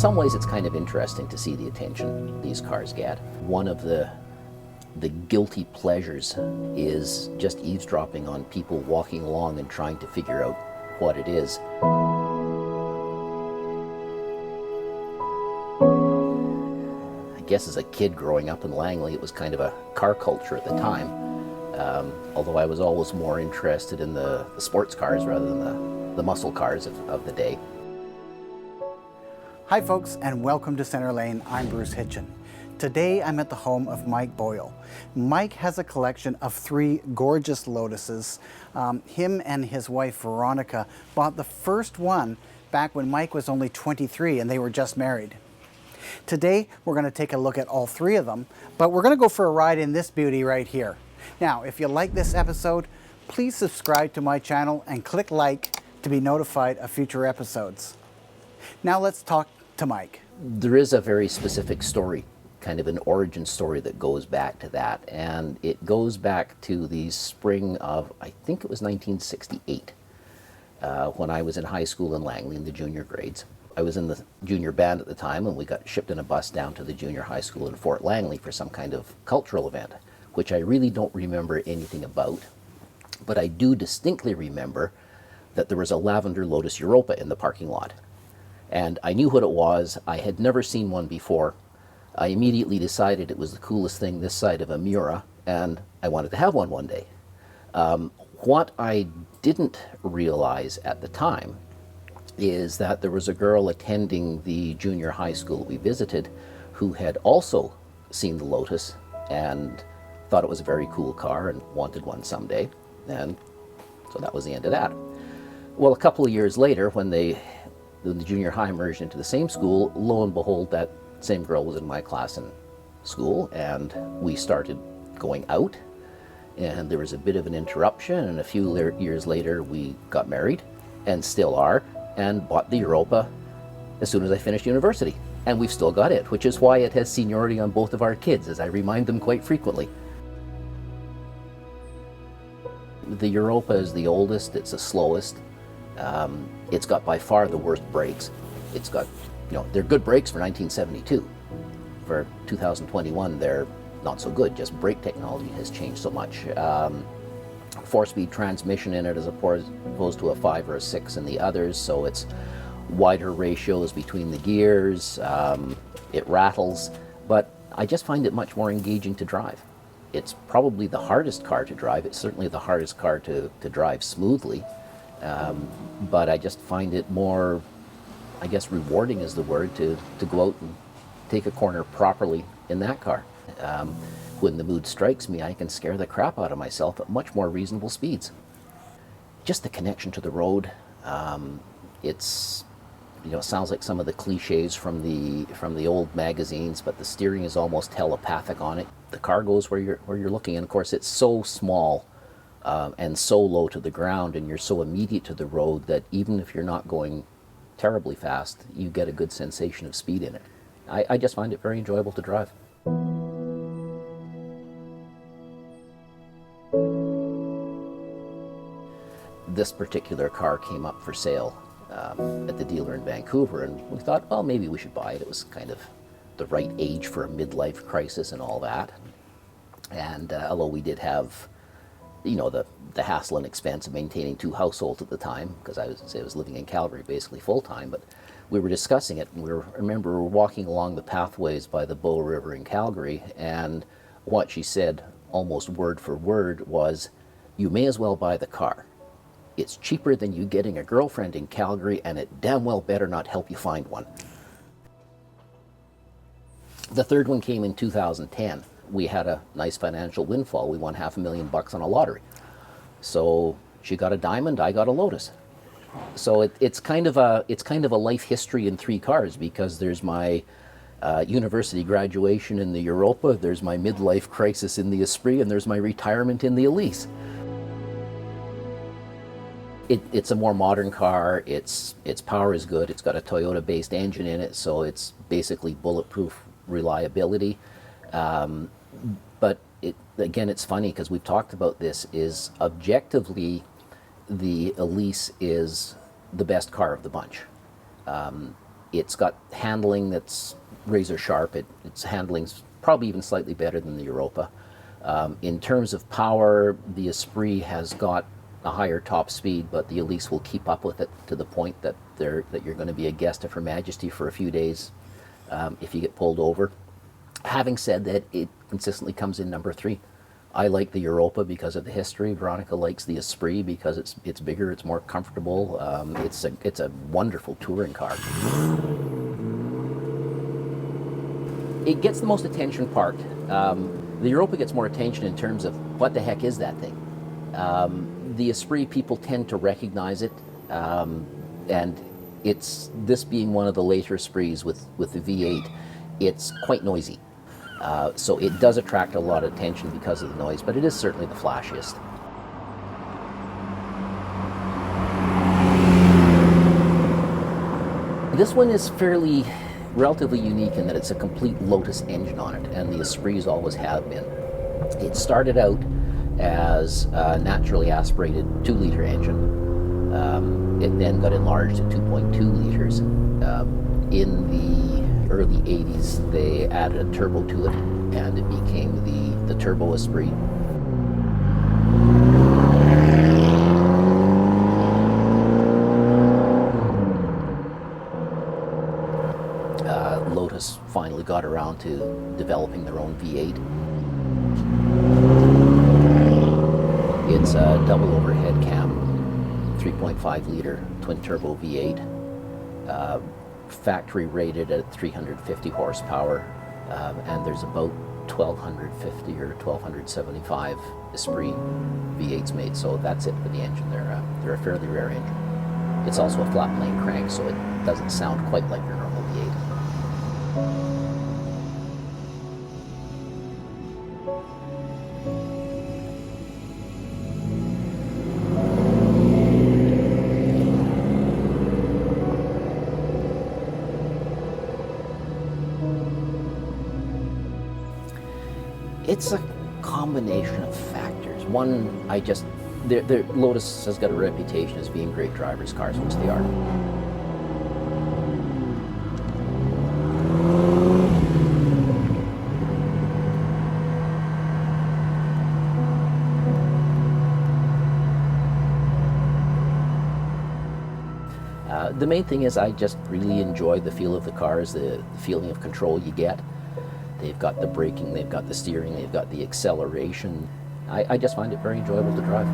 some ways it's kind of interesting to see the attention these cars get. One of the guilty pleasures is just eavesdropping on people walking along and trying to figure out what it is. I guess as a kid growing up in Langley, it was kind of a car culture at the time, although I was always more interested in the sports cars rather than the muscle cars of the day. Hi folks, and welcome to Center Lane. I'm Bruce Hitchin. Today I'm at the home of Mike Boyle. Mike has a collection of 3 gorgeous Lotuses. Him and his wife Veronica bought the first one back when Mike was only 23 and they were just married. Today we're going to take a look at all 3 of them, but we're going to go for a ride in this beauty right here. Now, if you like this episode, please subscribe to my channel and click like to be notified of future episodes. Now let's talk to Mike. There is a very specific story, kind of an origin story that goes back to that, and it goes back to the spring of, I think it was 1968, when I was in high school in Langley in the junior grades. I was in the junior band at the time, and we got shipped in a bus down to the junior high school in Fort Langley for some kind of cultural event, which I really don't remember anything about, but I do distinctly remember that there was a lavender Lotus Europa in the parking lot. And I knew what it was. I had never seen one before. I immediately decided it was the coolest thing this side of a Miura, and I wanted to have one day. What I didn't realize at the time is that there was a girl attending the junior high school we visited who had also seen the Lotus and thought it was a very cool car and wanted one someday. And so that was the end of that. Well, a couple of years later, when the junior high merged into the same school, lo and behold, that same girl was in my class in school, and we started going out, and there was a bit of an interruption, and a few years later we got married, and still are, and bought the Europa as soon as I finished university. And we've still got it, which is why it has seniority on both of our kids, as I remind them quite frequently. The Europa is the oldest, it's the slowest. It's got by far the worst brakes. It's got, they're good brakes for 1972. For 2021, they're not so good. Just brake technology has changed so much. 4-speed transmission in it as opposed to a 5 or a 6 in the others, so it's wider ratios between the gears. It rattles, but I just find it much more engaging to drive. It's probably the hardest car to drive. It's certainly the hardest car to drive smoothly. But I just find it more, I guess rewarding is the word, to go out and take a corner properly in that car. When the mood strikes me, I can scare the crap out of myself at much more reasonable speeds. Just the connection to the road, it's, it sounds like some of the cliches from the old magazines, but the steering is almost telepathic on it. The car goes where you're looking, and of course it's so small and so low to the ground, and you're so immediate to the road that even if you're not going terribly fast, you get a good sensation of speed in it. I just find it very enjoyable to drive. This particular car came up for sale at the dealer in Vancouver, and we thought, well, maybe we should buy it. It was kind of the right age for a midlife crisis and all that. And although we did have the hassle and expense of maintaining 2 households at the time, because I was living in Calgary basically full-time, but we were discussing it, and I remember we were walking along the pathways by the Boyle River in Calgary, and what she said, almost word for word, was, "You may as well buy the car. It's cheaper than you getting a girlfriend in Calgary, and it damn well better not help you find one." The third one came in 2010. We had a nice financial windfall. We won $500,000 on a lottery. So she got a Diamond, I got a Lotus. So it's kind of a life history in 3 cars, because there's my university graduation in the Europa, there's my midlife crisis in the Esprit, and there's my retirement in the Elise. It's a more modern car. Its power is good. It's got a Toyota-based engine in it, so it's basically bulletproof reliability. But again, it's funny because we've talked about this, is objectively the Elise is the best car of the bunch. It's got handling that's razor sharp. Its handling's probably even slightly better than the Europa. In terms of power, the Esprit has got a higher top speed, but the Elise will keep up with it to the point that you're going to be a guest of Her Majesty for a few days if you get pulled over. Having said that, it consistently comes in number 3. I like the Europa because of the history. Veronica likes the Esprit because it's bigger, it's more comfortable. It's a wonderful touring car. It gets the most attention parked. The Europa gets more attention in terms of what the heck is that thing. The Esprit, people tend to recognize it, and this being one of the later Esprits with the V8, it's quite noisy. So it does attract a lot of attention because of the noise, but it is certainly the flashiest. This one is relatively unique in that it's a complete Lotus engine on it, and the Esprits always have been. It started out as a naturally aspirated 2-liter engine. It then got enlarged to 2.2 liters. In the early 80s, they added a turbo to it, and it became the Turbo Esprit. Lotus finally got around to developing their own V8. It's a double overhead cam, 3.5 liter twin turbo V8, factory rated at 350 horsepower, and there's about 1,250 or 1,275 Esprit V8s made, so that's it for the engine. They're a fairly rare engine. It's also a flat plane crank, so it doesn't sound quite like your normal V8. It's a combination of factors. One, Lotus has got a reputation as being great drivers' cars, which they are. The main thing is I just really enjoy the feel of the cars, the feeling of control you get. They've got the braking, they've got the steering, they've got the acceleration. I just find it very enjoyable to drive.